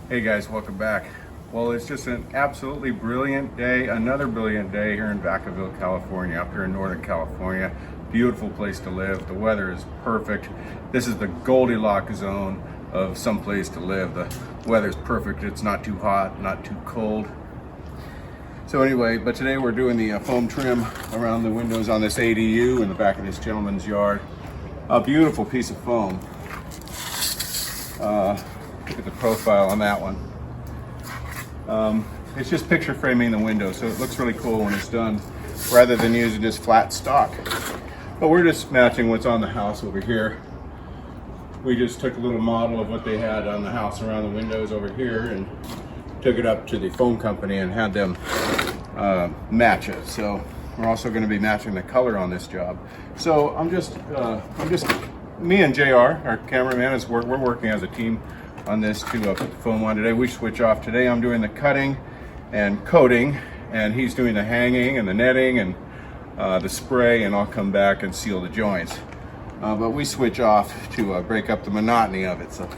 Hey guys, welcome back. Well, it's just an absolutely brilliant day, another brilliant day here in Vacaville, California, up here in Northern California. Beautiful place to live. The weather is perfect. This is the Goldilocks zone of some place to live. The weather's perfect. It's not too hot, not too cold. So anyway, but today we're doing the foam trim around the windows on this ADU in the back of this gentleman's yard. A beautiful piece of foam. Look at the profile on that one. It's just picture framing the window, so it looks really cool when it's done, rather than using just flat stock. But we're just matching what's on the house over here. We just took a little model of what they had on the house around the windows over here and took it up to the foam company and had them match it. So we're also going to be matching the color on this job. So me and JR, our cameraman, we're working as a team on this to put the foam on today. We switch off. Today I'm doing the cutting and coating, and he's doing the hanging and the netting and the spray, and I'll come back and seal the joints. But we switch off to break up the monotony of it. So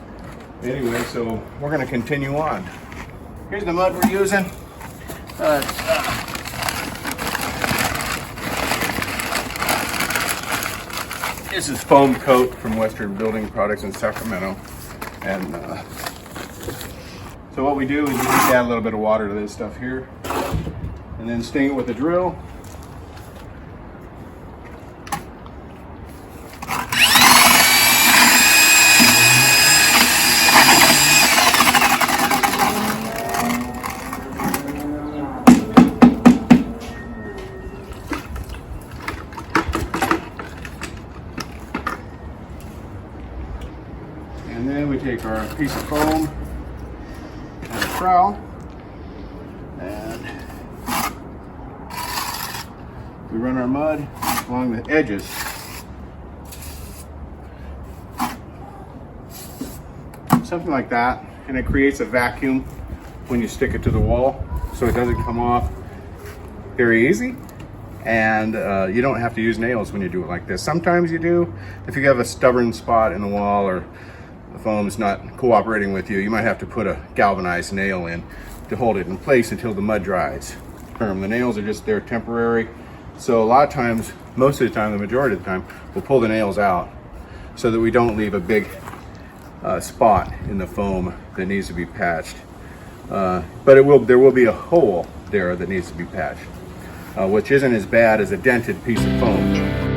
anyway, so we're going to continue on. Here's the mud we're using. This is Foam Coat from Western Building Products in Sacramento. And so what we do is we just add a little bit of water to this stuff here and then sting it with a drill. And then we take our piece of foam and a trowel, and we run our mud along the edges. Something like that, and it creates a vacuum when you stick it to the wall, so it doesn't come off very easy. And you don't have to use nails when you do it like this. Sometimes you do. If you have a stubborn spot in the wall or the foam is not cooperating with you, you might have to put a galvanized nail in to hold it in place until the mud dries. The nails are just there temporary. So a lot of times, most of the time, the majority of the time, we'll pull the nails out so that we don't leave a big spot in the foam that needs to be patched. But there will be a hole there that needs to be patched, which isn't as bad as a dented piece of foam.